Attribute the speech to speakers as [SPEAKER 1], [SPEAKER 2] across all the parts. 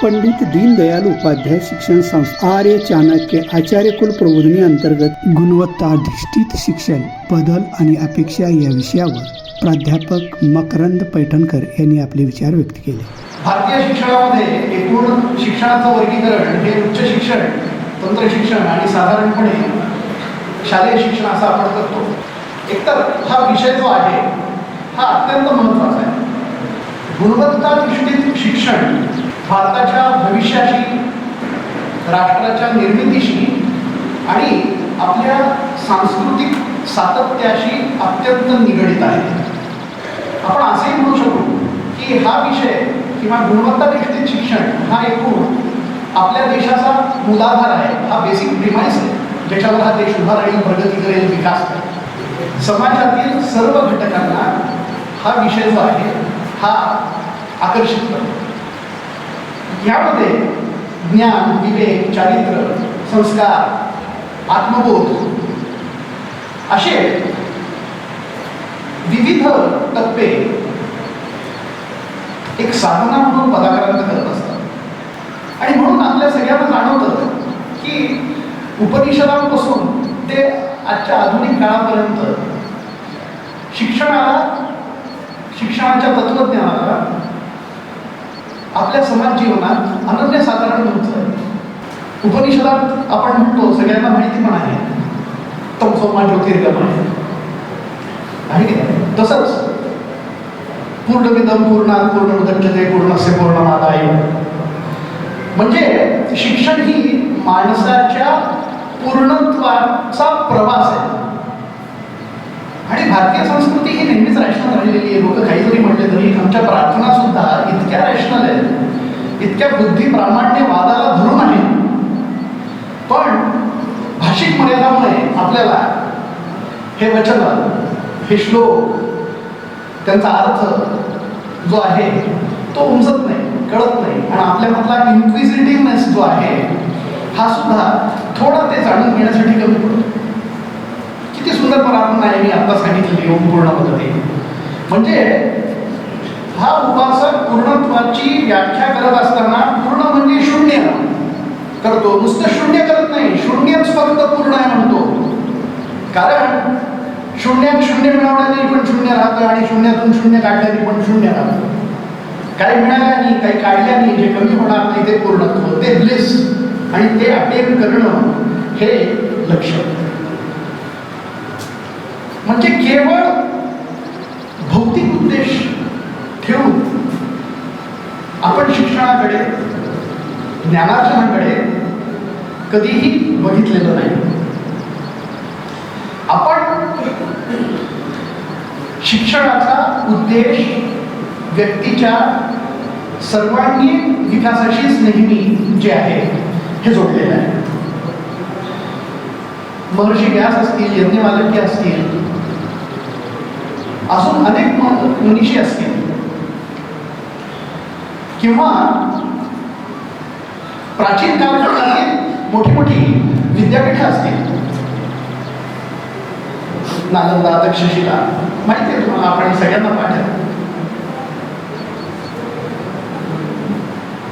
[SPEAKER 1] पंडित दीनदयाल उपाध्याय शिक्षण संस्था आर्य चाणक्य आचार्य कुल प्रबोधिनी अंतर्गत गुणवत्ताधिष्ठित शिक्षण बदल आणि अपेक्षा या विषयावर प्राध्यापक मकरंद पैठणकर यांनी आपले विचार व्यक्त केले.
[SPEAKER 2] भारतीय शिक्षणामध्ये एकूण शिक्षणाचं वर्गीकरण हे उच्च शिक्षण, तंत्र शिक्षण आणि साधारणपणे शालेय शिक्षण असं आपण करतो. एकतर हा विषय जो आहे हा अत्यंत महत्त्वाचा आहे. गुणवत्ताधिष्ठित शिक्षण भारताच्या भविष्याशी, राष्ट्राच्या निर्मितीशी आणि आपल्या सांस्कृतिक सातत्याशी अत्यंत निगडित आहे. आपण असेही म्हणू शकतो की हा विषय किंवा गुणवत्ताधिष्ठित शिक्षण हा एकूण आपल्या देशाचा मूलाधार आहे, हा बेसिक प्रिमाइस आहे, ज्याच्यावर हा देश उभा राहील, प्रगती करेल, विकास करेल. समाजातील सर्व घटकांना हा विषय जो आहे हा आकर्षित करतो. यामध्ये ज्ञान, विवेक, चारित्र्य, संस्कार, आत्मबोध असे विविध टप्पे एक साधना म्हणून पदाक्रांत करत असतात. आणि म्हणून आपल्या सगळ्यांना जाणवतं की उपनिषदांपासून ते आजच्या आधुनिक काळापर्यंत शिक्षणाच्या तत्त्वज्ञानाला आपल्या समाज जीवनात अनन्यसाधारण महत्त्व आहे. उपनिषदात आपण म्हणतो, सगळ्यांना माहिती पण आहे, तमसोमा ज्योतिर्गमय आहे की नाही. तसंच पूर्णमिदं पूर्णात् पूर्णमुदच्यते पूर्णस्य पूर्णमादाय, म्हणजे शिक्षण ही माणसाच्या पूर्णत्वाचा प्रवास आहे. आणि भारतीय संस्कृती ही नेहमीच रॅशनल राहिलेली आहे. लोक काही जरी म्हटले तरी आमच्या प्रार्थना सुद्धा इतक्या रॅशनल आहेत, इतक्या बुद्धी प्रामाण्यवादाला धरून आहेत. पण भाषिक मर्यादामुळे आपल्याला हे वचन, हे श्लोक, त्यांचा अर्थ जो आहे तो उमजत नाही, कळत नाही. आणि आपल्यामधला इन्क्विजिटिव्हनेस जो आहे हा सुद्धा थोडा ते जाणून घेण्यासाठी कमी पडतो. किती सुंदर प्रार्थना आहे मी आता सांगितलेली, ओम पूर्ण पद्धती. म्हणजे हा उपासक पूर्णत्वाची व्याख्या करत असताना पूर्ण म्हणजे शून्य करतो. नुसतं शून्य करत नाही, शून्यच फक्त पूर्ण आहे म्हणतो. कारण शून्यात शून्य मिळवण्याने पण शून्य राहतं आणि शून्यातून शून्य काढल्याने पण शून्य राहतं. काही मिळाल्याने, काही काढल्याने जे कमी होणार नाही ते पूर्णत्व, ते ब्लिस आणि ते अटेन करणं हे लक्ष्य. म्हणजे केवळ भौतिक उद्देश ठेवून आपण शिक्षणाकडे, ज्ञानार्जनाकडे कधीही बघितलेलं नाही. आपण शिक्षणाचा उद्देश व्यक्तीच्या सर्वांगीण विकासाशीच नेहमी जे आहे हे जोडलेलं आहे. महर्षी व्यास असतील, यज्ञवाल्क्य असतील, अजून अनेक मनीषी असतील, किंवा प्राचीन काळातील मोठी मोठी विद्यापीठं असतील, नालंदा, तक्षशिला, माहिती आहे तुम्हाला, आपण सगळ्यांना पाठवलं.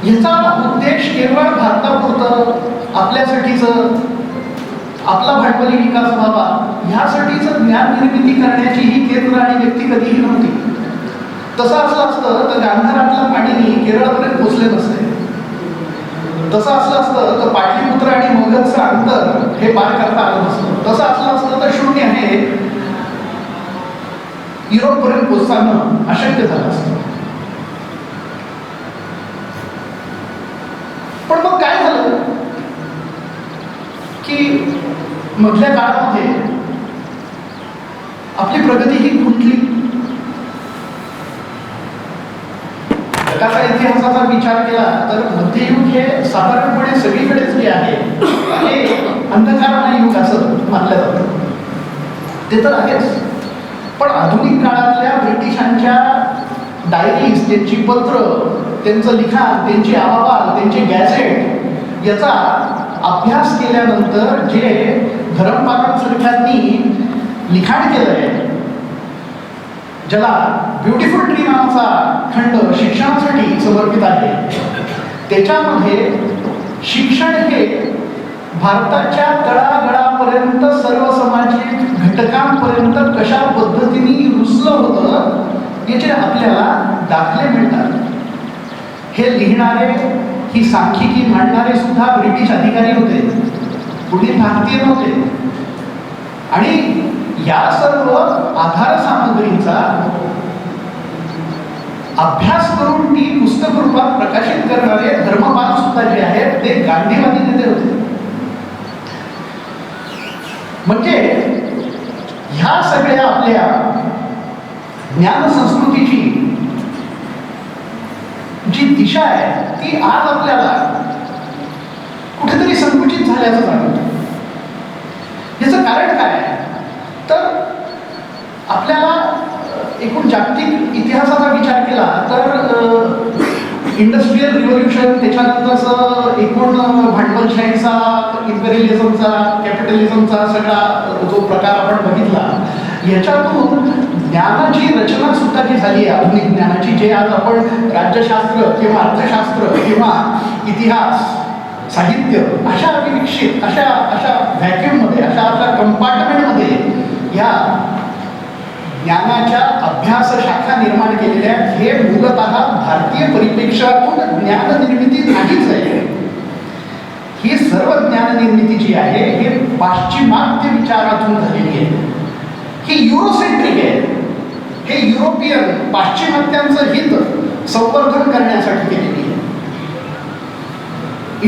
[SPEAKER 2] याचा उद्देश केवळ भारतापुरतं आपल्यासाठीच आपला भांडवली विकास व्हावा ह्यासाठीच ज्ञान निर्मिती करण्याची ही केंद्र आणि व्यक्ती कधीही नव्हती. तसं असलं असतं तर गांधारातल्या पाणीनी केरळापर्यंत पोचले नसते. तसं असलं असतं तर पाटलीपुत्र आणि मगधचं अंतर हे पार करता आलं नसतं. तसं असलं असतं तर शून्य हे युरोपपर्यंत पोचणं अशक्य झालं असतं. पण मग काय झालं की मधल्या काळामध्ये आपली प्रगती ही खुंटली. जगाचा इतिहासाचा विचार केला तर मध्ययुग हे साधारणपणे सगळीकडेच जे आहे हे अंधकारमय युग असं मानलं जातं. ते तर आहेच. पण आधुनिक काळातल्या ब्रिटिशांच्या डायरीज, त्यांची पत्र, त्यांचं लिखाण, त्यांची अहवाल, त्यांचे गॅझेट याचा अभ्यास केल्यानंतर जे धरमपालांसारख्यांनी लिखाण केलंय, ज्याला ब्युटिफुल ट्री नावाचा खंड शिक्षणासाठी समर्पित आहे, त्याच्यामध्ये शिक्षण हे भारताच्या तळागाळापर्यंत सर्व सामाजिक घटकांपर्यंत कशा पद्धतीने रुजलं होतं याचे आपल्याला दाखले मिळतात. हे लिहिणारे, ही सांख्यिकी मांडणारे सुद्धा ब्रिटिश अधिकारी होते, कुणी भारतीय नव्हते. आणि या सर्व आधार सामग्रीचा अभ्यास करून ती पुस्तक रूपात प्रकाशित करणारे धर्मपाल सुद्धा जे आहेत ते गांधीवादी नेते होते. म्हणजे ह्या सगळ्या आपल्या ज्ञान संस्कृतीची जी दिशा आहे ती आज आपल्याला कुठेतरी संकुचित झाल्याचं जाणवतं. याचं कारण काय आहे तर आपल्याला एकूण जागतिक इतिहासाचा विचार केला तर इंडस्ट्रियल रिव्होल्युशन, त्याच्यानंतरचं एकूण भांडवलशाहीचा, इम्पेरियलिझमचा, कॅपिटलिझमचा सगळा जो प्रकार आपण बघितला, याच्यातून ज्ञानाची रचना सुद्धा जी झाली आहे, आधुनिक ज्ञानाची, जे आज आपण राज्यशास्त्र किंवा अर्थशास्त्र किंवा इतिहास, साहित्य अशा विकसित अशा व्हॅक्यूममध्ये, अशा कंपार्टमेंटमध्ये या ज्ञानाच्या अभ्यास शाखा निर्माण केलेल्या, हे मूलतः भारतीय परिप्रेक्ष्यातून ज्ञान निर्मिती नाहीच आहे. ही सर्व ज्ञान निर्मिती जी आहे हे पाश्चिमात्य विचारातून झालेली आहे. ही युरोसेंट्रिक आहे. हे युरोपियन पाश्चिमात्यांचं हित संवर्धन करण्यासाठी केलेली आहे.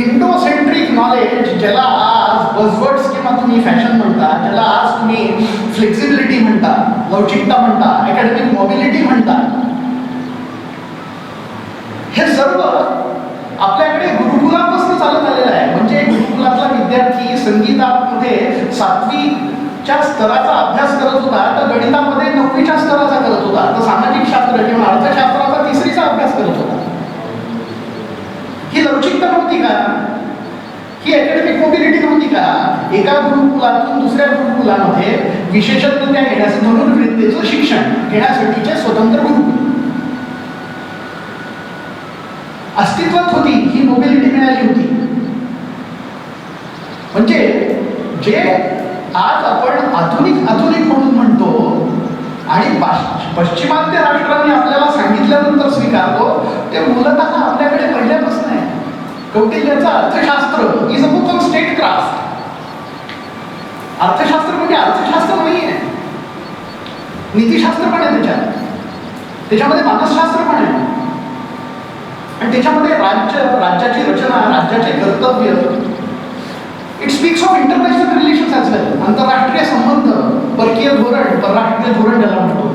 [SPEAKER 2] इंडोसेंट्रिक नॉलेज, ज्याला आज बझवर्ड्स किंवा तुम्ही फॅशन म्हणता, ज्याला आज तुम्ही फ्लेक्सिबिलिटी म्हणता, लवचिकता म्हणता, अकॅडमिक मोबिलिटी म्हणता, हे सर्व आपल्याकडे गुरुकुलापासून चालत आलेलं आहे. म्हणजे गुरुकुलातला विद्यार्थी संगीतामध्ये 7वीच्या स्तराचा अभ्यास करत होता तर गणितामध्ये 9वीच्या स्तराचा करत होता, तर सामाजिक शास्त्र किंवा अर्थशास्त्राचा 3रीचा अभ्यास करत होता. ही लवचिकता नव्हती का? ही अकॅडमिक मोबिलिटी नव्हती का? एका गुरुकुलातून दुसऱ्या गुरुकुलामध्ये विशेषज्ञता घेण्याचं, धनुर्विद्येचं शिक्षण घेण्यासाठीचे स्वतंत्र गुरुकुल अस्तित्वात होती. ही मोबिलिटी मिळाली होती. म्हणजे जे आज आपण आधुनिक म्हणून म्हणतो आणि पश्चिमात्य राष्ट्रांनी आपल्याला सांगितल्यानंतर स्वीकारतो, ते मूलतः आपल्याकडे पहिल्यापासून आहे. कौटिल्याचं अर्थशास्त्र is a book on state craft. अर्थशास्त्र म्हणजे अर्थशास्त्र नाही आहे, नीतिशास्त्र पण आहे त्याच्यामध्ये मानसशास्त्र पण आहे, आणि त्याच्यामध्ये राज्याची रचना, राज्याचे कर्तव्य. It speaks of international relations as well. आंतरराष्ट्रीय संबंध, परकीय धोरण, परराष्ट्रीय धोरण ज्याला म्हणतो.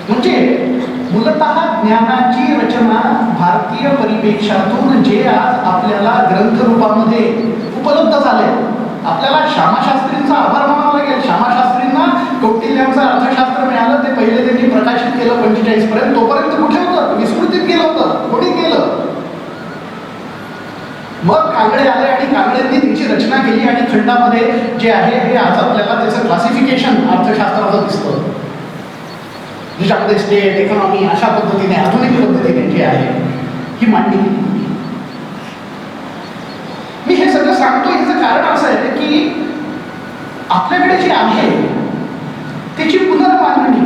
[SPEAKER 2] म्हणजे मूलतः ज्ञानाची रचना भारतीय परिप्रेक्ष्यातून जे आज आपल्याला ग्रंथरूपामध्ये उपलब्ध झाले. आपल्याला श्यामाशास्त्रींचा आभार मानावा लागेल. श्यामाशास्त्रींना कौटिल्यांचं अर्थशास्त्र मिळालं, ते पहिले त्यांनी प्रकाशित केलं 45 पर्यंत. तोपर्यंत कुठे होतं? विस्मृतीत गेलं होतं. कोणी केलं? मग कांगडे आले आणि कांगडेंनी तिची रचना केली आणि खंडामध्ये जे आहे हे आज आपल्याला त्याचं क्लासिफिकेशन अर्थशास्त्राचं दिसतं, ज्याच्यामध्ये स्टेट, इकॉनॉमी अशा पद्धतीने, आधुनिक पद्धतीने जे आहे ही मांडणी केली. मी हे सगळं सांगतो याचं कारण असं आहे की आपल्याकडे जे आहे त्याची पुनर्मांडणी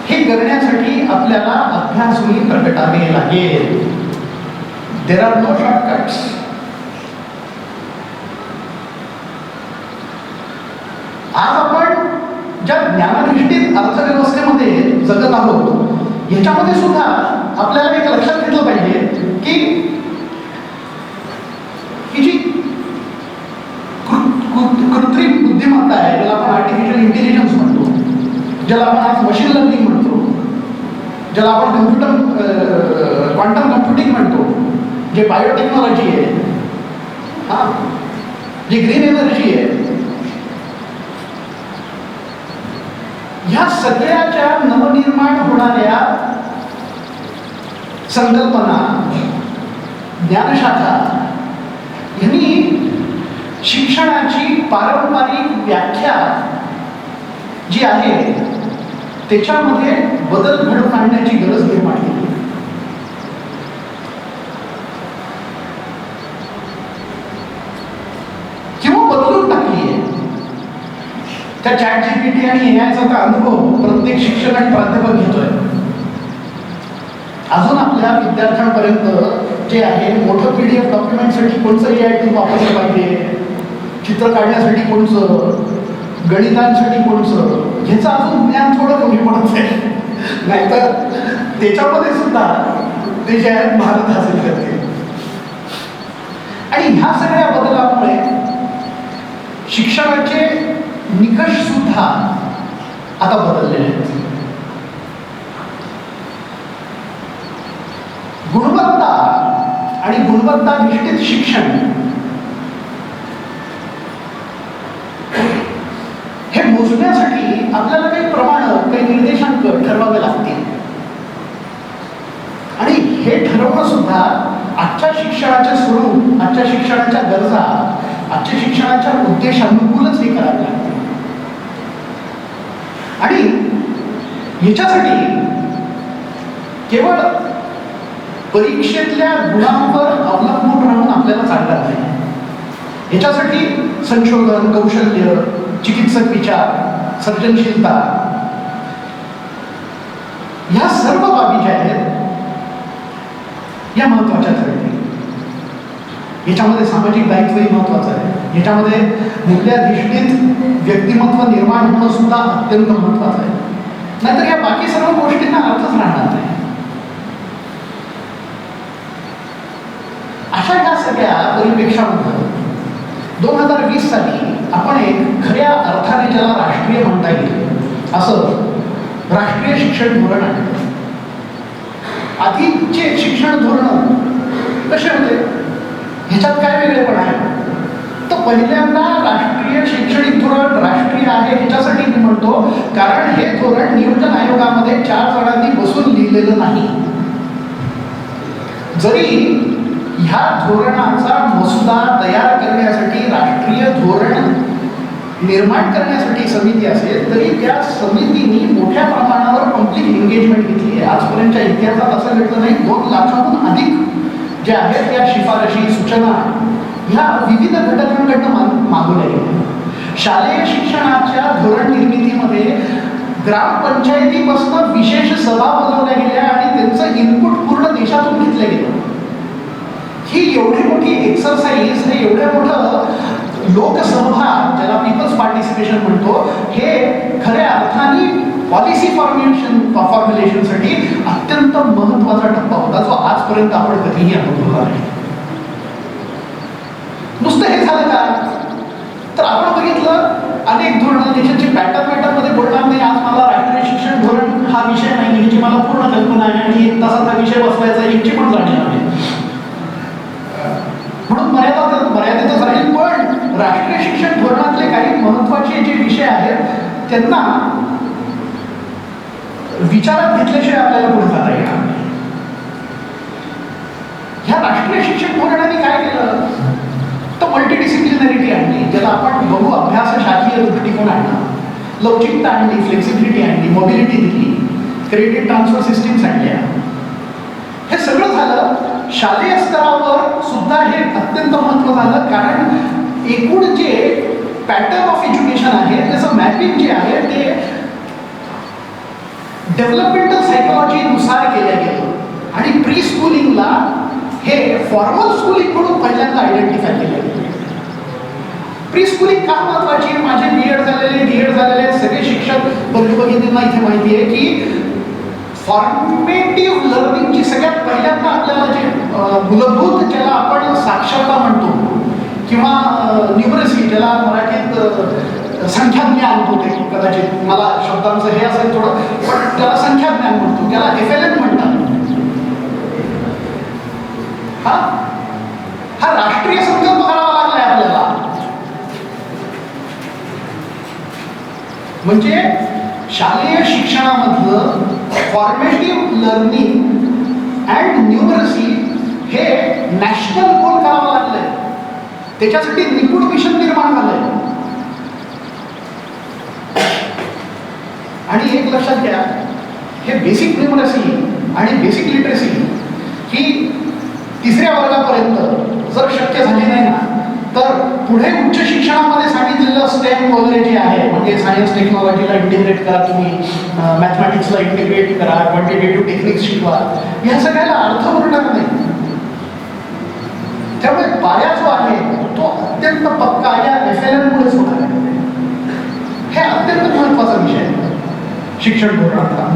[SPEAKER 2] हे करण्यासाठी आपल्याला अभ्यासही प्रगटावे लागेल. There are no shortcuts. आज आपण ज्या ज्ञानाधिष्ठित अर्थव्यवस्थेमध्ये जगत आहोत याच्यामध्ये सुद्धा आपल्याला एक लक्षात घेतलं पाहिजे की ही जी कृत्रिम बुद्धिमत्ता आहे, ज्याला आपण आर्टिफिशियल इंटेलिजन्स म्हणतो, ज्याला आपण आज मशीन लर्निंग म्हणतो, ज्याला आपण क्वांटम कम्प्युटिंग म्हणतो, जे बायोटेक्नॉलॉजी आहे, जी ग्रीन एनर्जी आहे, ह्या सगळ्याच्या नवनिर्माण होणाऱ्या संकल्पना, ज्ञानशाखा यांनी शिक्षणाची पारंपरिक व्याख्या जी आहे त्याच्यामध्ये बदल घडवून आणण्याची गरज निर्माण केली. किंवा बदलून टाकली आहे. त्या ChatGPT आणि AIचा अनुभव प्रत्येक शिक्षक आणि प्राध्यापक घेतोय. अजून आपल्या विद्यार्थ्यांपर्यंत जे आहे मोठं PDF डॉक्युमेंटसाठी कोणचं AI टूल वापरलं पाहिजे, चित्र काढण्यासाठी कोणचं, गणितांसाठी कोणचं, ह्याचं अजून ज्ञान थोडं कमी पडत आहे. नाहीतर त्याच्यामध्ये सुद्धा ते जे आहेत भारत हासिल करते. आणि ह्या सगळ्या बदलामुळे शिक्षणाचे निकष सुद्धा आता बदललेले आहेत. गुणवत्ता आणि गुणवत्ताधिष्ठित शिक्षण हे मोजण्यासाठी आपल्याला काही प्रमाण, काही निर्देशांक ठरवावे लागतील. आणि हे ठरवणं सुद्धा आजच्या शिक्षणाचे स्वरूप, आजच्या शिक्षणाच्या गरजा, आजच्या शिक्षणाच्या उद्देशानुकूलच हे करावे लागते. आणि याच्यासाठी केवळ परीक्षेतल्या गुणांवर अवलंबून राहून आपल्याला चालणार नाही. याच्यासाठी संशोधन, कौशल्य, चिकित्सक विचार, सर्जनशीलता, ह्या सर्व बाबी ज्या आहेत या महत्वाच्या ठरतील. याच्यामध्ये सामाजिक दायित्वही महत्वाचं आहे. याच्यामध्ये मूल्याधिष्ठित व्यक्तिमत्व निर्माण होणं सुद्धा अत्यंत महत्वाचं आहे. नाहीतर या बाकी सर्व गोष्टींना अर्थच राहणार नाही. अशा ह्या सगळ्या परिप्रेक्षामध्ये 2020 साली आपण एक खऱ्या अर्थाने ज्याला राष्ट्रीय म्हणता येईल असं राष्ट्रीय शिक्षण धोरण आणलं. आधीचे शिक्षण धोरण कसे होते, ह्याच्यात काय वेगळेपण आहे? तर पहिल्यांदा राष्ट्रीय शैक्षणिक धोरण राष्ट्रीय आहे ह्याच्यासाठी मी म्हणतो कारण हे धोरण नियोजन आयोगामध्ये 4 जणांनी बसून लिहिलेलं नाही. जरी ह्या धोरणाचा मसुदा तयार करण्यासाठी राष्ट्रीय धोरण निर्माण करण्यासाठी समिती असेल तरी त्या समितीने मोठ्या प्रमाणावर पब्लिक एंगेजमेंट घेतली आहे. आजपर्यंतच्या इतिहासात असं घडलं नाही. 2 लाखांहून अधिक ज्या आहेत त्या शिफारशी, सूचना ह्या विविध घटकांकडनं मागवल्या गेल्या. शालेय शिक्षणाच्या धोरण निर्मितीमध्ये ग्रामपंचायतीपासून विशेष सभा बोलवल्या गेल्या आणि त्यांचं इनपुट पूर्ण देशातून घेतलं गेलं. ही एवढी मोठी एक्सरसाइज, हे एवढं मोठं लोकसहभाग ज्याला पीपल्स पार्टिसिपेशन म्हणतो, हे खऱ्या अर्थाने पॉलिसी फॉर्म्युलेशनसाठी अत्यंत महत्वाचा टप्पा होता जो आजपर्यंत आपण कधीही अनुभवला नाही. नुसतं हे झालं का? तर आपण बघितलं अनेक धोरणं देशाची पॅटर्नमध्ये बोलणार नाही. आज मला राष्ट्रीय शिक्षण धोरण हा विषय नाही, ह्याची मला पूर्ण कल्पना आहे आणि 1 तासाचा विषय बसवायचा याची पण जाणीव आहे. म्हणून मर्यादितच राहील. पण राष्ट्रीय शिक्षण धोरणातले काही महत्वाचे जे विषय आहेत त्यांना विचारात घेतल्याशिवाय आपल्याला पुढे जाता येणार नाही. ह्या राष्ट्रीय शिक्षण धोरणाने काय केलं तर मल्टीडिसिप्लिनरिटी आणली, ज्याला आपण बहु अभ्यास शाखीय दृष्टिकोन आणला, लवचिकता आणली, फ्लेक्सिबिलिटी आणली, मोबिलिटी दिली, क्रेडिट ट्रान्सफर सिस्टीम्स आणल्या. हे सगळं झालं. शालेय स्तरावर सुद्धा हे अत्यंत महत्त्व झालं कारण एकूण जे पॅटर्न ऑफ एज्युकेशन आहे त्याचं मॅपिंग जे आहे ते डेव्हलपमेंटल सायकोलॉजीनुसार केलं गेलं आणि प्री स्कूलिंगला हे फॉर्मल स्कूलिंग म्हणून पहिल्यांदा आयडेंटिफाय केलं गेलं. प्री स्कूलिंग का महत्वाची? माझे B.Ed झालेले सगळे शिक्षक भगिनींना इथे माहिती आहे की फॉर्मेटिव्ह लर्निंगची सगळ्यात पहिल्यांदा आपल्याला जे मूलभूत ज्याला आपण साक्षरता म्हणतो किंवा न्यूमरसी ज्याला मराठीत संख्याज्ञान होते, कदाचित मला शब्दांचं हे असेल थोडं, पण त्याला संख्याज्ञान म्हणतो, त्याला FLN म्हणतात. हा राष्ट्रीय संकल्प करावा लागलाय आपल्याला. म्हणजे शालेय शिक्षणामधलं फॉर्मेटिव्ह लर्निंग अँड न्यूमरसी हे नॅशनल गोल करावं लागलंय. त्याच्यासाठी निपुण मिशन निर्माण झालंय. आणि एक लक्षात घ्या, हे बेसिक न्यूमरसी आणि बेसिक लिटरसी ही 3ऱ्या वर्गापर्यंत जर शक्य झाली नाही ना, तर पुढे उच्च शिक्षणामध्ये सांगितलेलं स्टेम वगैरे जे आहे, म्हणजे सायन्स टेक्नॉलॉजीला इंटिग्रेट करा, तुम्ही मॅथमॅटिक्सला इंटिग्रेट करा, क्वांटिटेटिव्ह टेक्निक्स शिकवा, ह्या सगळ्याला अर्थ उरणार नाही. त्यामुळे पाया जो आहे तो अत्यंत पक्का या FLN मुळेच होणार आहे. हे अत्यंत महत्त्वाचा विषय आहे शिक्षण धोरणाचा.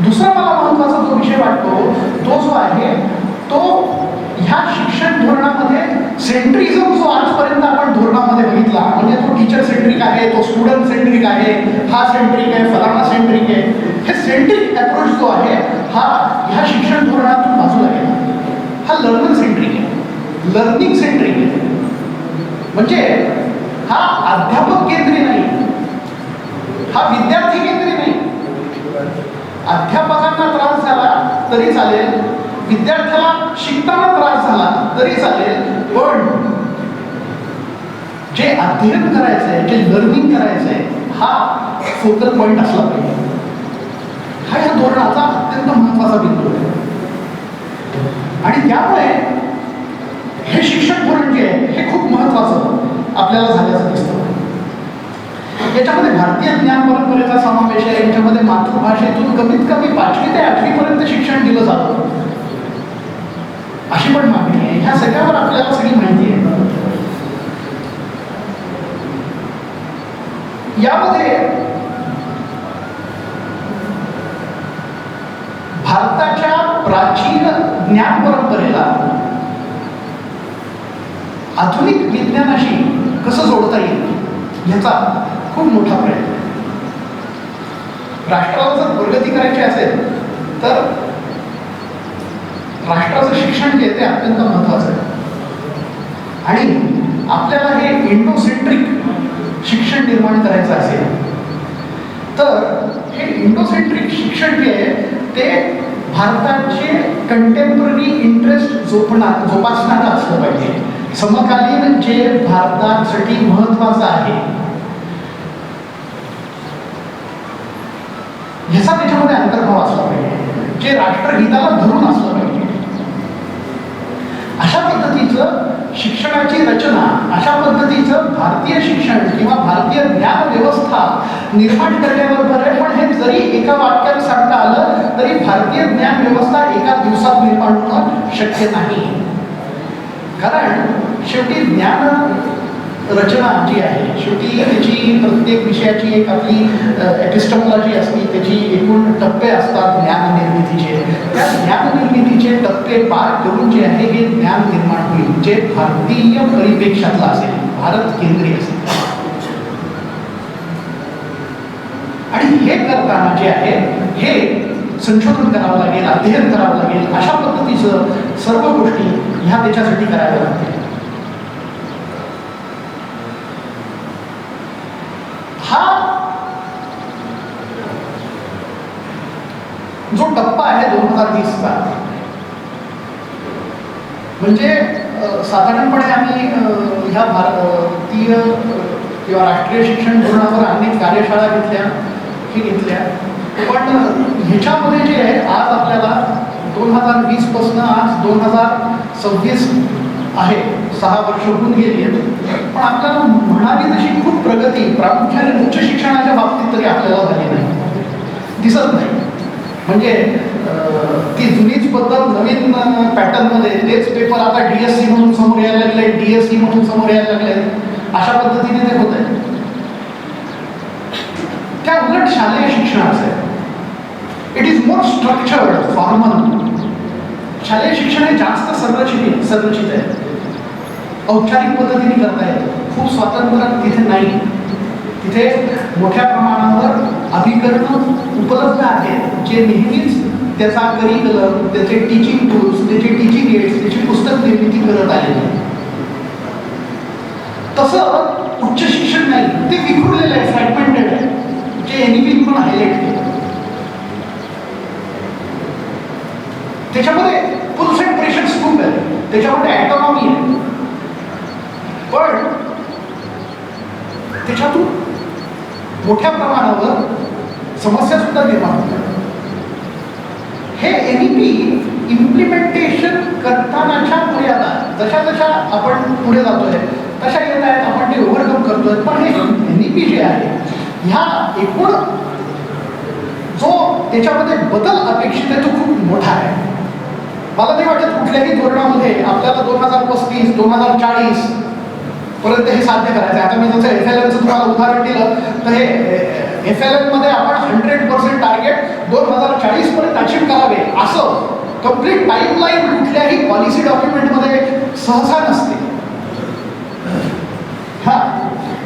[SPEAKER 2] दुसरा मला महत्त्वाचा जो विषय वाटतो तो जो आहे तो ह्या शिक्षण धोरणामध्ये सेंट्रिझम जो आजपर्यंत आपण धोरणामध्ये बघितला, म्हणजे तो टीचर सेंट्रिक आहे, तो स्टुडंट सेंट्रिक आहे, हा सेंट्रिक आहे, फलाना सेंट्रिक आहे, हे सेंट्रिक अप्रोच जो आहे हा ह्या शिक्षण धोरणातून बाजूला गेला. हा लर्नर सेंट्रिक आहे, लर्निंग सेंट्रिक आहे. म्हणजे हा अध्यापक केंद्री नाही, हा विद्यार्थी केंद्री नाही. अध्यापकांना त्रास झाला तरी चालेल, विद्यार्थ्याला शिकताना त्रास झाला तरी चालेल, पण जे अध्ययन करायचंय, जे लर्निंग करायचंय, हा फोकल पॉइंट असला पाहिजे. हा या धोरणाचा अत्यंत महत्त्वाचा बिंदू आहे. आणि त्यामुळे हे शिक्षण धोरण जे आहे हे खूप महत्त्वाचं आपल्याला झाल्याचं दिसतं. याच्यामध्ये भारतीय ज्ञान परंपरेचा समावेश आहे, याच्यामध्ये मातृभाषेतून कमीत कमी 5वी ते 8वी पर्यंत शिक्षण दिलं जातं अशी पण मागणी आहे. ह्या सगळ्यावर आपल्याला सगळी माहिती आहे. यामध्ये भारताच्या प्राचीन ज्ञान परंपरेला आधुनिक विज्ञानाशी कसं जोडता येईल याचा खूप मोठा प्रयत्न. राष्ट्राला जर प्रगती करायची असेल तर राष्ट्राचं शिक्षण जे आहे ते अत्यंत महत्त्वाचं आहे. आणि आपल्याला हे इंडोसेंट्रिक शिक्षण निर्माण करायचं असेल तर हे इंडोसेंट्रिक शिक्षण जे आहे ते भारताचे कंटेम्पररी इंटरेस्ट जोपासणारं असलं पाहिजे. समकालीन जे भारतासाठी महत्त्वाचं आहे ह्याचा त्याच्यामध्ये अंतर्भाव असला पाहिजे, जे राष्ट्रहिताला धरून असलं पाहिजे. अशा पद्धतीचं शिक्षणाची रचना, अशा पद्धतीचं भारतीय शिक्षण किंवा भारतीय ज्ञान व्यवस्था निर्माण करण्याबरोबर आहे. पण हे जरी एका वाक्यात सांगता आलं तरी भारतीय ज्ञान व्यवस्था एका दिवसात निर्माण होणं शक्य नाही. कारण शेवटी ज्ञान रचना जी आहे, शेवटी त्याची प्रत्येक विषयाची एक आपली एपिस्टेमॉलॉजी असते, त्याची एकूण टप्पे असतात ज्ञान निर्मितीचे. त्या ज्ञान निर्मितीचे टप्पे पार करून जे आहे हे ज्ञान निर्माण होईल, जे भारतीय परिप्रेक्ष्यातलं असेल, भारत केंद्रीय असेल. आणि हे करताना जे आहे हे संशोधन करावं लागेल, अध्ययन करावं लागेल. अशा पद्धतीचं सर्व गोष्टी ह्या त्याच्यासाठी कराव्या लागतील. हा जो टप्पा आहे 2020चा, म्हणजे साधारणपणे आम्ही ह्या भारतीय किंवा राष्ट्रीय शिक्षण धोरणावर अनेक कार्यशाळा घेतल्या. पण ह्याच्यामध्ये जे आहे आज आपल्याला 2020 पासून आज 2026 आहे, 6 वर्ष होऊन गेली आहेत. पण आपल्याला म्हणावी तशी खूप प्रगती प्रामुख्याने उच्च शिक्षणाच्या बाबतीत तरी आपल्याला झाली नाही, दिसत नाही. म्हणजे ती जुनीच पद्धत नवीन पॅटर्नमध्ये तेच पेपर आता DSC म्हणून समोर यायला लागले, DSE म्हणून समोर यायला लागले, अशा पद्धतीने ते होत आहे. त्या उलट शालेय शिक्षणाचं आहे, it is more structured, formal. शालेय शिक्षण हे जास्त संरचित आहे, औपचारिक पद्धतीने करता येतं. खूप स्वातंत्र्य तिथे नाही. तिथे मोठ्या प्रमाणावर अभिकरण उपलब्ध आहेत, जे नेहमीच त्याचा करिक्युलम, त्याचे टीचिंग टूल्स, त्याचे टीचिंग एड्स, त्याची पुस्तक निर्मिती करत आलेली. तसं उच्च शिक्षण नाही, ते विखुरलेलं आहे, फ्रॅगमेंटेड आहे, जे NEP म्हणून हायलाइट केलं. त्याच्यामध्ये पुल्स अँड प्रेशर्स खूप आहे, त्याच्यामध्ये ॲटॉनॉमी आहे, पण त्याच्यातून मोठ्या प्रमाणावर समस्या सुद्धा निर्माण होतात. हे NEP इम्प्लिमेंटेशन करतानाच्या मर्यादा जशा जशा आपण पुढे जातोय तशा येत आहेत, आपण ते ओव्हरकम करतोय. पण हे NEP जे आहे ह्या एकूण जो त्याच्यामध्ये बदल अपेक्षित आहे तो खूप मोठा आहे. मला नाही वाटत कुठल्याही धोरणामध्ये आपल्याला 2035 2040 पर्यंत हे साध्य करायचं आहे. आता मी जसं FLNचं तुम्हाला उदाहरण दिलं तर हे FLN मध्ये आपण 100% टार्गेट 2040 पर्यंत अचीव करावे असं कम्प्लीट टाईमलाईन कुठल्याही पॉलिसी डॉक्युमेंटमध्ये सहसा नसते. हा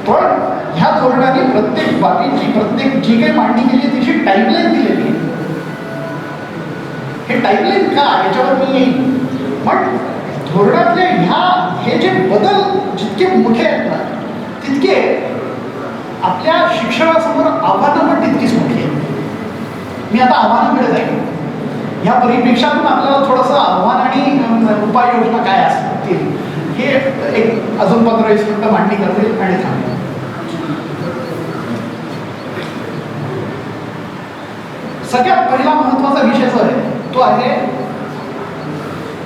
[SPEAKER 2] पण ह्या धोरणाने प्रत्येक बाबीची प्रत्येक जी काही मांडणी केली त्याची टाईमलाईन दिलेली आहे. हे टाईमलाईन का याच्यावर मी येईल. पण धोरणातले हे जे बदल जितके मोठे आहेत ना तितके आपल्या शिक्षणासमोर आव्हानं पण तितकीच मोठी आहेत. मी आता आव्हानाकडे जाईल. ह्या परिपेक्षातून आपल्याला थोडंसं आव्हान आणि उपाययोजना काय असतील हे एक अजून 15-20 मिनिटं मांडणी करतील आणि थांबेल. सगळ्यात पहिला महत्वाचा विषय जो आहे तो आहे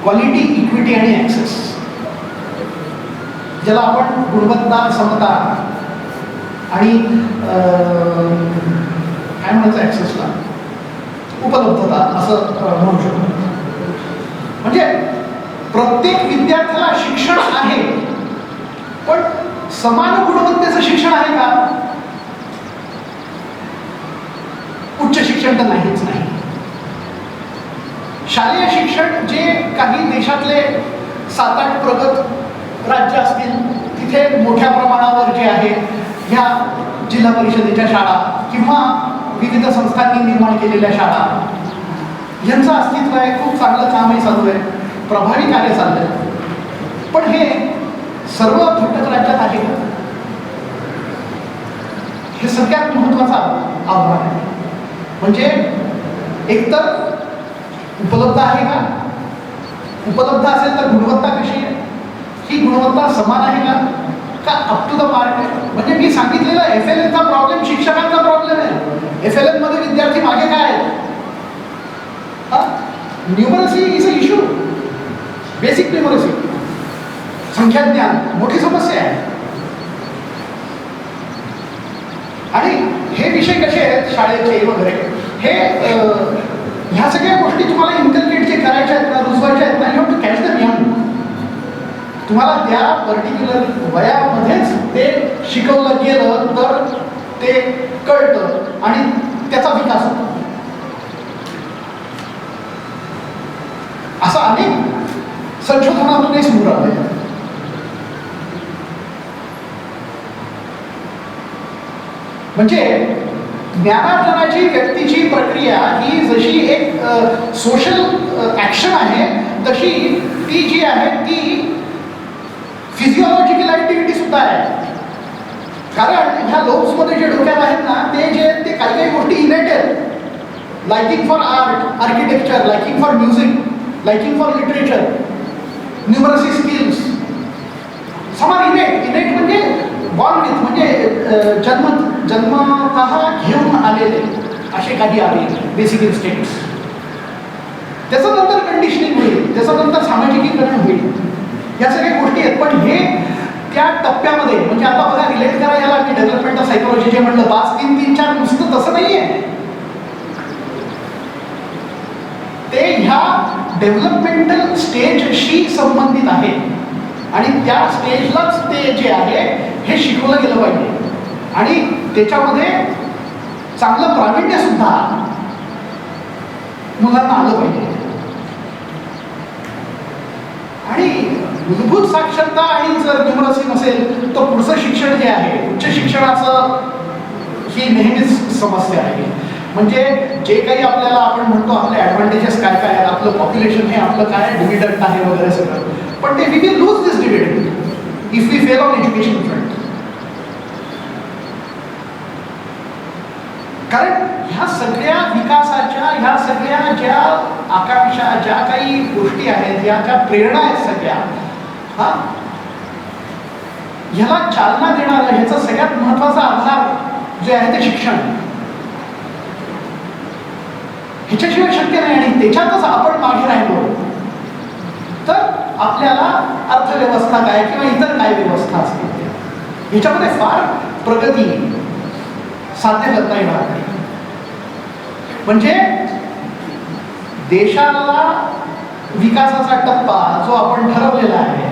[SPEAKER 2] क्वालिटी, इक्विटी आणि ऍक्सेस, ज्याला आपण गुणवत्ता, समता आणि काय म्हणायचं ऍक्सेसला उपलब्धता असं म्हणू शकतो. म्हणजे प्रत्येक विद्यार्थ्याला शिक्षण आहे पण समान गुणवत्तेचं शिक्षण आहे का? उच्च शिक्षण तर नाहीच नाही. शालेय शिक्षण जे काही देशातले 7-8 प्रगत राज्य असतील तिथे मोठ्या प्रमाणावर जे आहे ह्या जिल्हा परिषदेच्या शाळा किंवा विविध संस्थांनी निर्माण केलेल्या शाळा यांचं अस्तित्व आहे. खूप चांगलं कामही चालू आहे, प्रभावी कार्य चाललंय. पण हे सर्व घटक राज्यात आहे का? हे सगळ्यात महत्वाचं आव्हान आहे. म्हणजे एकतर उपलब्ध आहे का? उपलब्ध असेल तर गुणवत्ता कशी आहे? ही गुणवत्ता समान आहे का अप टू द मार्क आहे? म्हणजे मी सांगितलेला FLNचा प्रॉब्लेम शिक्षकांचा प्रॉब्लेम आहे. FLN मध्ये विद्यार्थी मागे काय आहेत? Numeracy is a issue. Basic numeracy, संख्याज्ञान मोठी समस्या आहे. आणि हे विषय कसे आहेत शाळेचे वगैरे हे ह्या सगळ्या गोष्टी तुम्हाला इन्कल्केट जे करायच्या आहेत ना, रुजवायच्या आहेत ना, you have to catch them young. तुम्हाला त्या पर्टिक्युलर वयामध्येच ते शिकवलं गेलं तर ते कळतं आणि त्याचा विकास होतो. असं अनेक संशोधनातूनही समोर आलंय. म्हणजे ज्ञानार्जनाची व्यक्तीची प्रक्रिया ही जशी एक सोशल ॲक्शन आहे तशी ती जी आहे ती फिजिओलॉजिकल ॲक्टिव्हिटी सुद्धा आहे. कारण ह्या लोब्समध्ये जे डोक्यात आहेत ना ते जे ते काही काही गोष्टी इनेट आहेत. Liking for art, architecture, liking for music, liking for literature, numeracy skills समान इनेट म्हणजे बॉर्न विथ, म्हणजे जन्मतः घेऊन आलेले असे काही आहे बेसिक इन्स्टिंक्ट्स. त्याचं नंतर कंडिशनिंग होईल, त्याचं नंतर सामाजिकीकरण होईल. या सगळ्या गोष्टी आहेत. पण हे त्या टप्प्यामध्ये म्हणजे आता बघा रिलेट करा याला की डेव्हलपमेंट सायकोलॉजी जे म्हटलं 5-3-3-4 नुसतं तसं नाही आहे. ते ह्या डेव्हलपमेंटल स्टेजशी संबंधित आहे आणि त्या स्टेजलाच ते जे आहे हे शिकवलं गेलं पाहिजे आणि त्याच्यामध्ये चांगलं प्रावीण्य सुद्धा मुलांना आलं पाहिजे. आणि मूलभूत साक्षरता आणि जर न्यूमरसी नसेल तर पुढचं शिक्षण जे आहे उच्च शिक्षणाचं ही नेहमीच समस्या आहे. म्हणजे जे काही आपल्याला आपण म्हणतो आपले ॲडव्हान्टेजेस काय काय आहेत, आपलं पॉप्युलेशन हे आपलं काय डिव्हिडंट आहे वगैरे सगळं, पण ते we will lose this dividend if we fail on education front. कारण ह्या सगळ्या विकासाच्या ह्या सगळ्या ज्या आकांक्षा ज्या काही गोष्टी आहेत या ज्या प्रेरणा आहेत सगळ्या ह्याला चालना देणारं ह्याचा सगळ्यात महत्वाचा आधार जे आहे ते शिक्षण. ह्याच्याशिवाय शक्य नाही. आणि त्याच्यातच आपण मागे राहिलो तर आपल्याला अर्थव्यवस्था काय किंवा इतर काय व्यवस्था असतील ह्याच्यामध्ये फार प्रगती साध्य करता येणार नाही. म्हणजे देशाला विकासाचा टप्पा जो आपण ठरवलेला आहे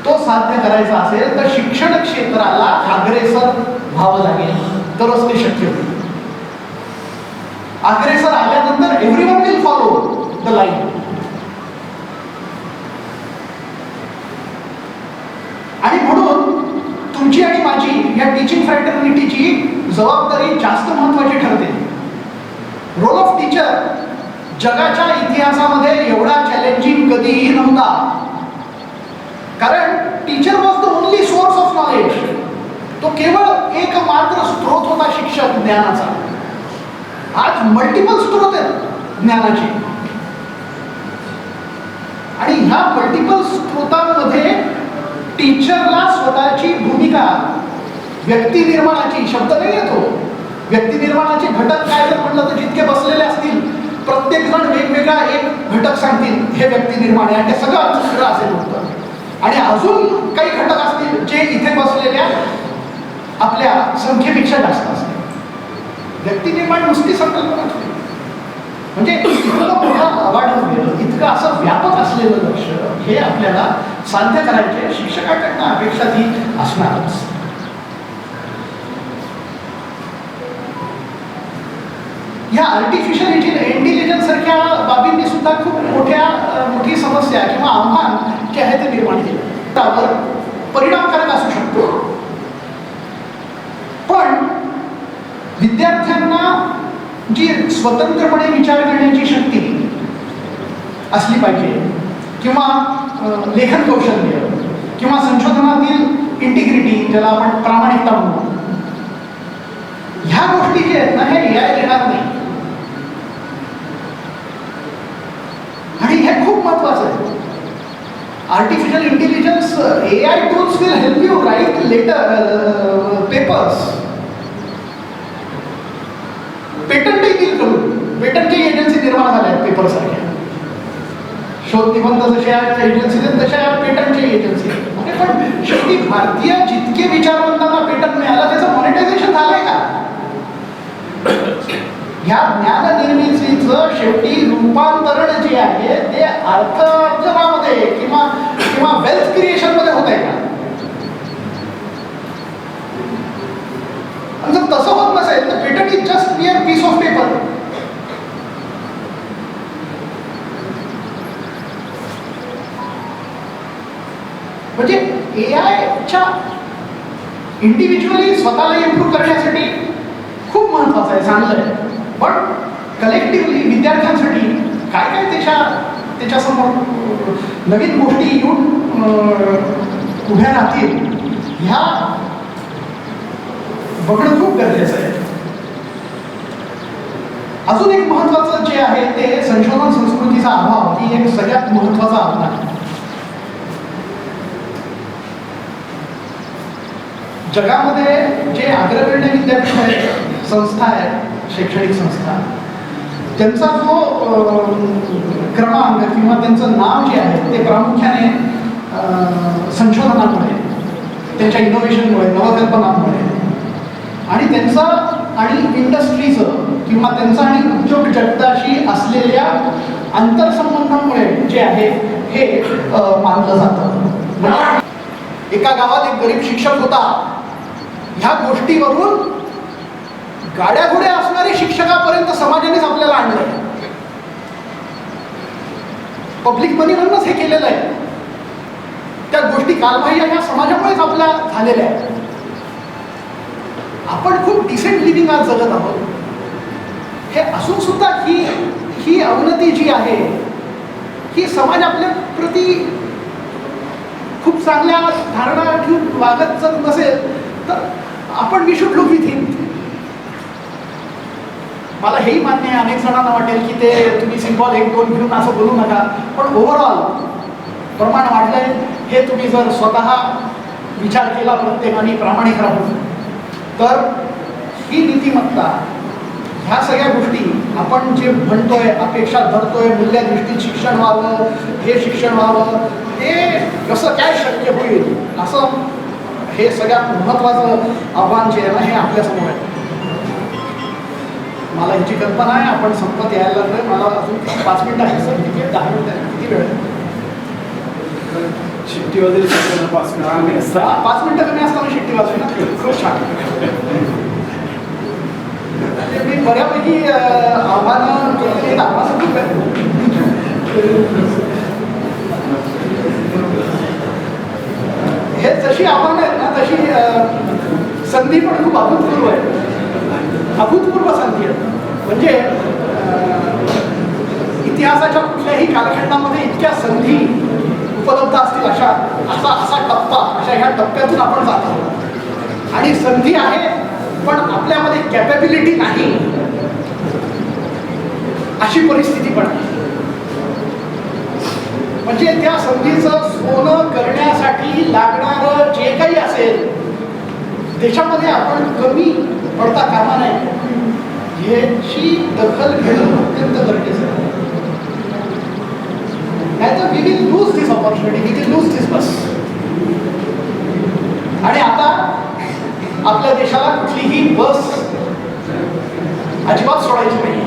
[SPEAKER 2] तो साध्य करायचा असेल तर शिक्षण क्षेत्राला अग्रेसर व्हावं लागेल तरच ते शक्य होईल. अग्रेसर आल्यानंतर everyone will follow the line. आणि म्हणून तुमची आणि माझी या टीचिंग फ्रॅटर्निटीची जबाबदारी जास्त महत्वाची ठरते. रोल ऑफ टीचर जगाच्या इतिहासामध्ये एवढा चॅलेंजिंग कधीही नव्हता. कारण teacher was the only source of knowledge. तो केवळ एकमात्र स्रोत होता शिक्षक ज्ञानाचा. आज मल्टिपल स्रोत आहेत ज्ञानाचे आणि ह्या मल्टिपल स्रोतांमध्ये टीचरला स्वतःची भूमिका व्यक्ती निर्माणाची शब्द नाही येतो. व्यक्ती निर्माणाचे घटक काय जर म्हटलं तर जितके बसलेले असतील प्रत्येक जण वेगवेगळा एक घटक सांगतील हे व्यक्ती निर्माण आहे आणि ते सगळं अर्थसुद्धा असेल होतं. आणि अजून काही घटक असतील जे इथे बसलेल्या आपल्या संख्येपेक्षा जास्त असतील. व्यक्ती निर्माण नुसती संकल्पना असते. म्हणजे इतकं मोठं आवाढ गेलं इतकं असं व्यापक असलेलं लक्ष हे आपल्याला साध्य करायचे शिक्षकाकडनं अपेक्षा ती असणारच. ह्या आर्टिफिशियल इंटेलिजन्स सारख्या बाबींनी सुद्धा खूप मोठी समस्या किंवा आव्हान जे आहे ते निर्माण केलं. त्यावर परिणामकारक असू शकतो. पण विद्यार्थ्यांना जी स्वतंत्रपणे विचार करण्याची शक्ती असली पाहिजे किंवा लेखन कौशल्य किंवा संशोधनातील इंटिग्रिटी ज्याला आपण प्रामाणिकता म्हणतो ह्या गोष्टी जे आहेत ना हे AI येणार नाही. आणि हे खूप महत्वाचं आहे. Artificial intelligence AI tools will help you write letter papers. पेटंटही देईल करून. पेटंटची एजन्सी निर्माण झाल्या आहेत पेपर सारख्या. शोध निबंध जसे एजन्सी आहेत तशा पेटंटची एजन्सी. पण शेवटी भारतीय जितके विचारवंतांना पेटंट मिळालं त्याचं मॉनिटायझेशन झालंय का? ह्या ज्ञान निर्मितीचं शेवटी रूपांतरण जे आहे ते अर्थार्जनामध्ये किंवा वेल्थ क्रिएशन मध्ये होत आहे का? जर तसं होत नसेल तर patent is just mere piece of paper. म्हणजे AIच्या इंडिव्हिज्युअली स्वतःला इम्प्रूव्ह करण्यासाठी खूप महत्वाचं आहे, चांगलं आहे. पण कलेक्टिव्हली विद्यार्थ्यांसाठी काय काय त्याच्यासमोर नवीन गोष्टी येऊन उभ्या राहतील ह्या बघणं खूप गरजेचं आहे. अजून एक महत्वाचं जे आहे ते संशोधन संस्कृतीचा अभाव ही एक सगळ्यात महत्वाचा आव्हान आहे. जगामध्ये जे अग्रगण्य विद्यापीठ आहेत, संस्था आहेत, शैक्षणिक संस्था, त्यांचा जो क्रमांक किंवा त्यांचं नाव जे आहे ते प्रामुख्याने संशोधनामुळे, त्यांच्या इनोव्हेशनमुळे, नवकल्पनांमुळे आणि त्यांचा आणि इंडस्ट्रीचं किंवा त्यांचा आणि उद्योग जगताशी असलेल्या आंतरसंबंधामुळे जे आहे हे मानलं जातं. एका गावात एक गरीब शिक्षक होता. ह्या गोष्टीवरून गाड्या घोड्या असणारे शिक्षकापर्यंत समाजानेच आपल्याला आणलंय. पब्लिक मनीवरूनच हे केलेलं आहे. त्या गोष्टी कालबाह्य ह्या समाजामुळेच आपल्या झालेल्या आहेत. आपण खूप डिसेंट लिव्हिंग आज जगत आहोत. हे असून सुद्धा ही अवनती जी आहे ही समाज आपल्या प्रती खूप चांगल्या धारणा ठेवून वागत जर नसेल तर आपण वी शुड लुक विथ हिम. मला हेही मान्य आहे, अनेक जणांना वाटेल की ते तुम्ही सिम्बॉल 1-2 घेऊन असं बोलू नका, पण ओव्हरऑल प्रमाण वाढलंय हे तुम्ही जर स्वतः विचार केला प्रत्येकाने प्रामाणिक राहून तर ही नीतिमत्ता ह्या सगळ्या गोष्टी आपण जे म्हणतोय, अपेक्षा धरतोय, मूल्याधिष्ठित शिक्षण व्हावं, हे शिक्षण व्हावं, हे कसं काय शक्य होईल, असं हे सगळ्यात महत्त्वाचं आव्हान जे आहे ना, हे आपल्यासमोर आहे. मला ह्याची कल्पना आहे. आपण संपत यायला लागलोय. मला अजून 5 मिनिटं आहे सर, किती 10 मिनिटं आहे, किती वेळ आहे?
[SPEAKER 3] शिट्टी वगैरे 5 मिनिटं
[SPEAKER 2] 5 मिनिटं कमी असताना शिट्टी वाजली ना, खूप छान. मी बऱ्यापैकी आव्हानं केलेली, आव्हानं खूप आहे. हे जशी आव्हानं आहेत ना, तशी संधी पण खूप अभूतपूर्व आहे. अभूतपूर्व संधी आहेत. म्हणजे इतिहासाच्या कुठल्याही कालखंडामध्ये इतक्या संधी उपलब्ध असतील असा टप्पा, अशा ह्या टप्प्यातून आपण जात आहोत. आणि संधी आहे पण आपल्यामध्ये कॅपेबिलिटी नाही, अशी परिस्थिती पण आहे. म्हणजे त्या संधीचं सोनं करण्यासाठी लागणारं जे काही असेल, त्याच्यामध्ये आपण कमी पडता कामा नये, याची दखल घेणं अत्यंत गरजेचं आहे. नाहीतर we will lose this opportunity, we will lose this bus. आणि आता आपल्या देशाला कुठलीही बस अजिबात सोडायची नाही.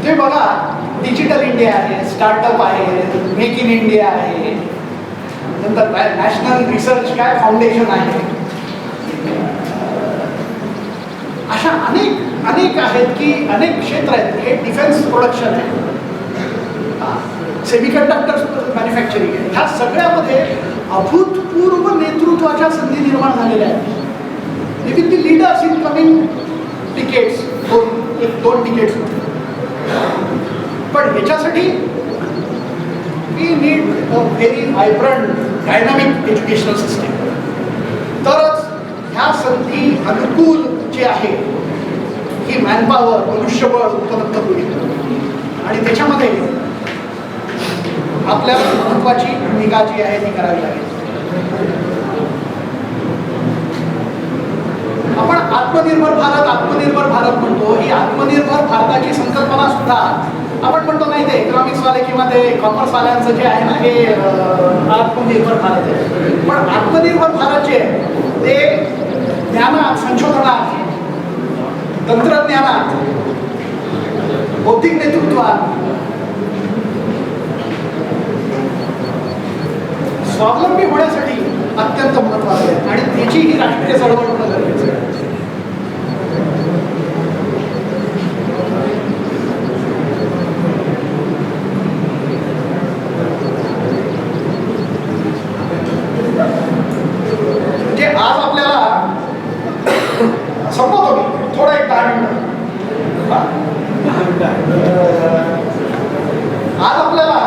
[SPEAKER 2] ते बघा, डिजिटल इंडिया आहे, स्टार्टअप आहे, मेक इन इंडिया आहे, नंतर नॅशनल रिसर्च काय फाउंडेशन आहे, अशा अनेक आहेत की अनेक क्षेत्र आहेत. हे डिफेन्स प्रोडक्शन आहे, सेमिकंडक्टर मॅन्युफॅक्चरिंग आहे. ह्या सगळ्यामध्ये अभूतपूर्व नेतृत्वाच्या संधी निर्माण झालेल्या आहेत. We will be leaders in coming decades, 2 decades. पण ह्याच्यासाठी we need a very vibrant dynamic educational system. तरच ह्या संधी अनुकूल जे आहे, ही मॅनपॉवर, मनुष्यबळ उपलब्ध होईल. आणि त्याच्यामध्ये आपल्याला महत्त्वाची भूमिका जी आहे ती करावी लागेल. आपण आत्मनिर्भर भारत म्हणतो. ही आत्मनिर्भर भारताची संकल्पना सुद्धा आपण म्हणतो नाही, ते इकॉनॉमिक्सवाले किंवा ते कॉमर्सवाल्यांचं जे आहे ना, हे आत्मनिर्भर भारत आहे. पण आत्मनिर्भर भारत जे आहे ते ज्ञानात, संशोधनात, तंत्रज्ञानात, बौद्धिक नेतृत्वात स्वावलंबी होण्यासाठी अत्यंत महत्त्वाचं आहे. आणि त्याची ही राष्ट्रीय चळवळ होणं गरजेचं आहे. म्हणजे आज आपल्याला संपवतो मी थोडं, एक 10 मिनिटं. आज आपल्याला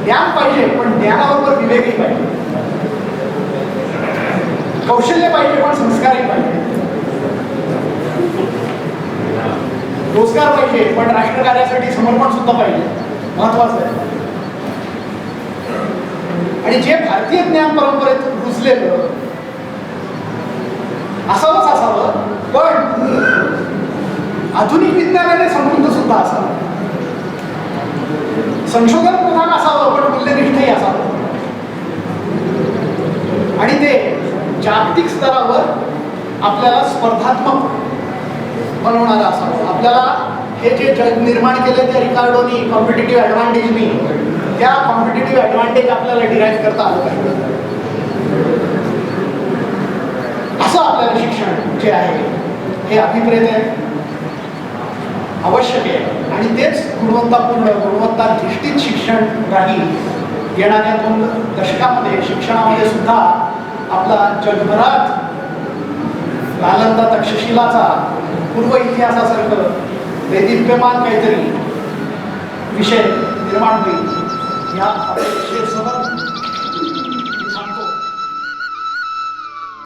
[SPEAKER 2] ज्ञान पाहिजे, पण ज्ञानाबरोबर विवेकही पाहिजे. कौशल्य पाहिजे, पण संस्कारही पाहिजे. रोजगार पाहिजे, पण राष्ट्रकार्यासाठी समर्पण सुद्धा पाहिजे. महत्वाचं आहे. आणि जे भारतीय ज्ञान परंपरेत रुजलेलं असावं, पण आधुनिक विज्ञानाने समृद्ध सुद्धा असावं. संशोधन प्रधान असावं, पण मूल्यनिष्ठही असावं. आणि ते जागतिक स्तरावर आपल्याला स्पर्धात्मक बनवणारं असावं. आपल्याला हे जे जग निर्माण केलं त्या रिकार्डोनी, कॉम्पिटिटिव्ह ॲडव्हान्टेजनी, त्या कॉम्पिटिटिव्ह ॲडव्हान्टेज आपल्याला डिराईव्ह करता आलं पाहिजे. असं आपल्याला शिक्षण जे आहे हे अभिप्रेत आहे, आवश्यक आहे. आणि तेच गुणवत्तापूर्ण, गुणवत्ताधिष्ठित शिक्षण राहील. येणाऱ्या 2 दशकामध्ये शिक्षणामध्ये सुद्धा आपला जगभरात नालंदा तक्षशिलाचा पूर्व इतिहासासारखं दैदिप्यमान काहीतरी विषय निर्माण होईल, या अपेक्षेसह